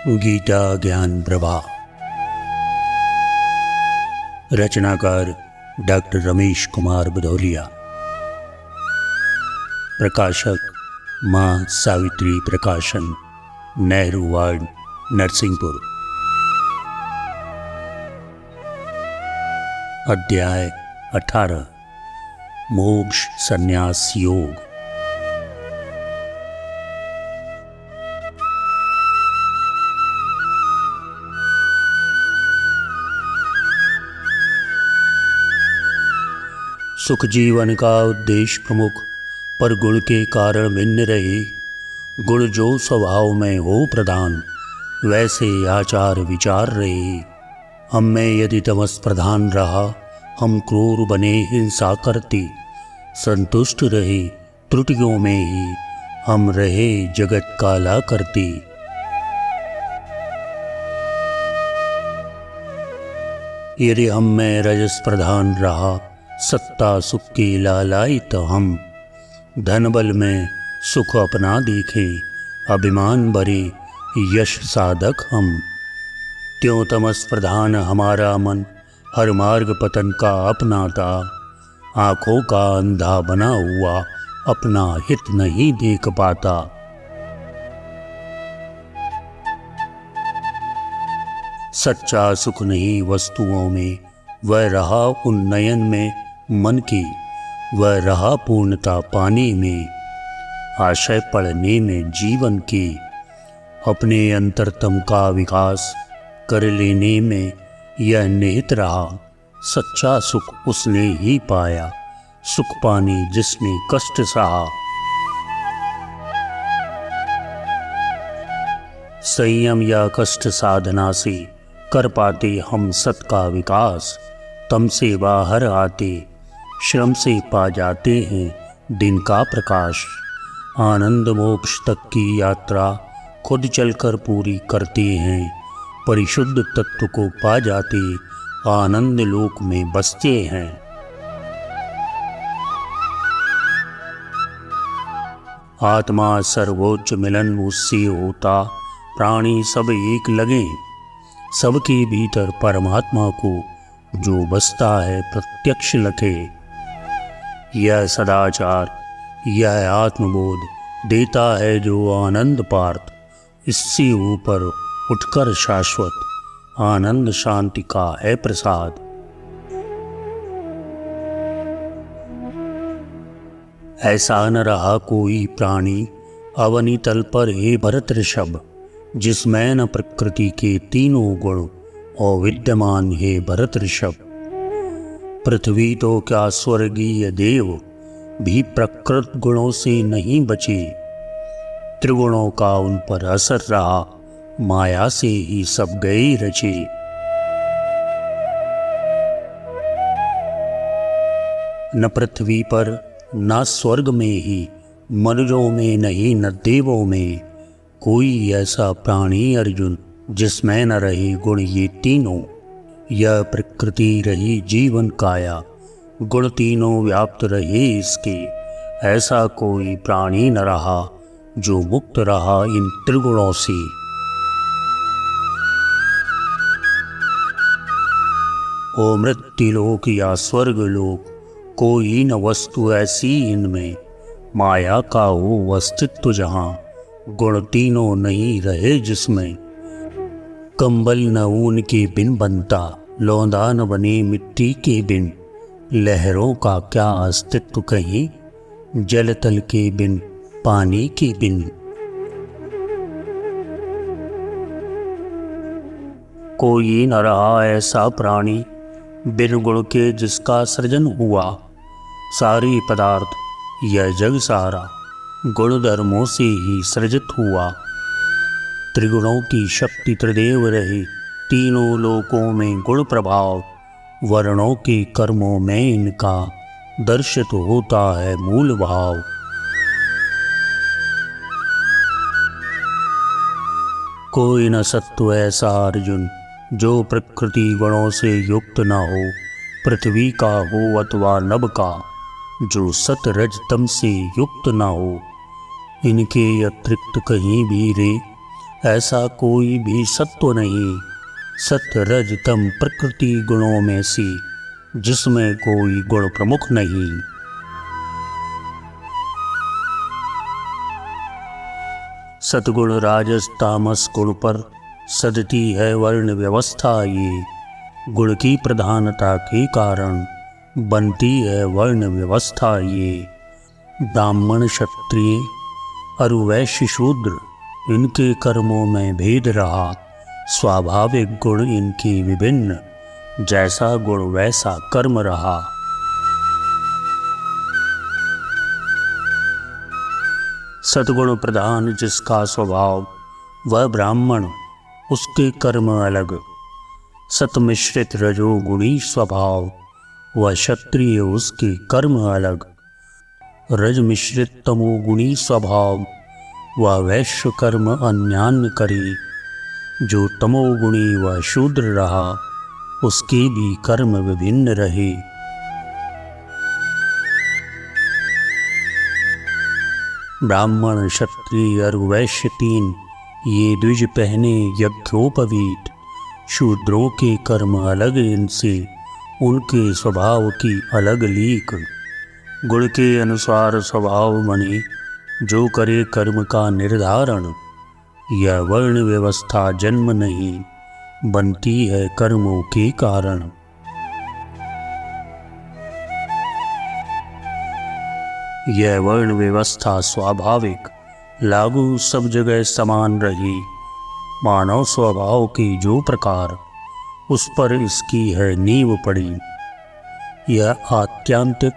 गीता ज्ञान प्रवाह। रचनाकार डॉक्टर रमेश कुमार भदौलिया। प्रकाशक माँ सावित्री प्रकाशन, नेहरू वार्ड, नरसिंहपुर। अध्याय 18 मोक्ष संन्यास योग। सुख जीवन का उद्देश्य प्रमुख, पर गुण के कारण भिन्न रहे। गुण जो स्वभाव में हो प्रधान, वैसे आचार विचार रहे। हम में यदि तमस प्रधान रहा, हम क्रूर बने हिंसा करते। संतुष्ट रहे त्रुटियों में ही, हम रहे जगत काला करते। यदि हम में रजस प्रधान रहा, सत्ता सुख की लालायित हम। धन बल में सुख अपना देखे, अभिमान भरे यश साधक हम। त्यों तमस प्रधान हमारा मन, हर मार्ग पतन का अपनाता। आँखों का अंधा बना हुआ, अपना हित नहीं देख पाता। सच्चा सुख नहीं वस्तुओं में, वह रहा उन्नयन में मन की। वह रहा पूर्णता पाने में, आशय पढ़ने में जीवन की। अपने अंतरतम का विकास कर लेने में यह निहित रहा। सच्चा सुख उसने ही पाया, सुख पाने जिसने कष्ट सहा। संयम या कष्ट साधना से कर पाते हम सत का विकास। तम से बाहर आते, श्रम से पा जाते हैं दिन का प्रकाश। आनंद मोक्ष तक की यात्रा खुद चलकर पूरी करते हैं। परिशुद्ध तत्व को पा जाते, आनंद लोक में बसते हैं। आत्मा सर्वोच्च मिलन उससे होता, प्राणी सब एक लगे। सबके भीतर परमात्मा को जो बसता है प्रत्यक्ष लखे। यह सदाचार, यह आत्मबोध देता है जो आनंद पार्थ। इससे ऊपर उठकर शाश्वत आनंद शांति का है प्रसाद। ऐसा न रहा कोई प्राणी अवनी तल पर हे भरत ऋषभ, जिसमें न प्रकृति के तीनों गुण और विद्यमान हे भरत ऋषभ। पृथ्वी तो क्या स्वर्गीय देव भी प्रकृत गुणों से नहीं बचे। त्रिगुणों का उन पर असर रहा, माया से ही सब गए रचे। न पृथ्वी पर न स्वर्ग में ही, मनुष्यों में नहीं न देवों में, कोई ऐसा प्राणी अर्जुन जिसमें न रहे गुण ये तीनों। यह प्रकृति रही जीवन काया, गुण तीनों व्याप्त रहे इसके। ऐसा कोई प्राणी न रहा जो मुक्त रहा इन त्रिगुणों से। ओ मृत्युलोक या स्वर्गलोक, कोई न वस्तु ऐसी इनमें। माया का हो अस्तित्व जहाँ, गुण तीनों नहीं रहे जिसमें। कंबल न ऊन के बिन बनता, लौंदा न बने मिट्टी के बिन। लहरों का क्या अस्तित्व कहीं, जल तल के बिन पानी के बिन। कोई न रहा ऐसा प्राणी बिन गुण के जिसका सृजन हुआ। सारे पदार्थ यह जग सारा, गुण धर्मों से ही सृजित हुआ। त्रिगुणों की शक्ति त्रिदेव रहे, तीनों लोकों में गुण प्रभाव। वर्णों के कर्मों में इनका दर्शित होता है मूल भाव। कोई न सत्व ऐसा अर्जुन, जो प्रकृति गुणों से युक्त न हो। पृथ्वी का हो अथवा नभ का, जो सत रज तम से युक्त न हो। इनके अतिरिक्त कहीं भी रे ऐसा कोई भी सत्व नहीं सत्य रज तम प्रकृति गुणों में सी जिसमें कोई गुण प्रमुख नहीं। सतगुण राजस तामस गुण पर सदती है वर्ण व्यवस्था, ये गुण की प्रधानता के कारण बनती है वर्ण व्यवस्था। ये ब्राह्मण क्षत्रिय अरु वैश्य शूद्र इनके कर्मों में भेद रहा, स्वाभाविक गुण इनके विभिन्न, जैसा गुण वैसा कर्म रहा। सद्गुण प्रधान जिसका स्वभाव वह ब्राह्मण, उसके कर्म अलग। सतमिश्रित रजोगुणी स्वभाव वह क्षत्रिय, उसके कर्म अलग। रज मिश्रित तमोगुणी स्वभाव वह वैश्य कर्म अन्यान्य करे। जो तमोगुणी वह शूद्र रहा, उसके भी कर्म विभिन्न रहे। ब्राह्मण क्षत्रिय और वैश्य तीन ये द्विज पहने यज्ञोपवीत। शूद्रों के कर्म अलग इनसे, उनके स्वभाव की अलग लीक। गुण के अनुसार स्वभाव बने, जो करे कर्म का निर्धारण। यह वर्ण व्यवस्था जन्म नहीं, बनती है कर्मों के कारण। यह वर्ण व्यवस्था स्वाभाविक लागू सब जगह समान रही। मानव स्वभाव के जो प्रकार, उस पर इसकी है नींव पड़ी। यह आत्यांतिक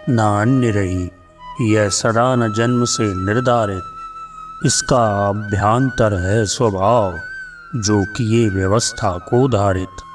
न अन्य रही, यह सदा न जन्म से निर्धारित। इसका अभ्यांतर है स्वभाव, जो किए व्यवस्था को धारित।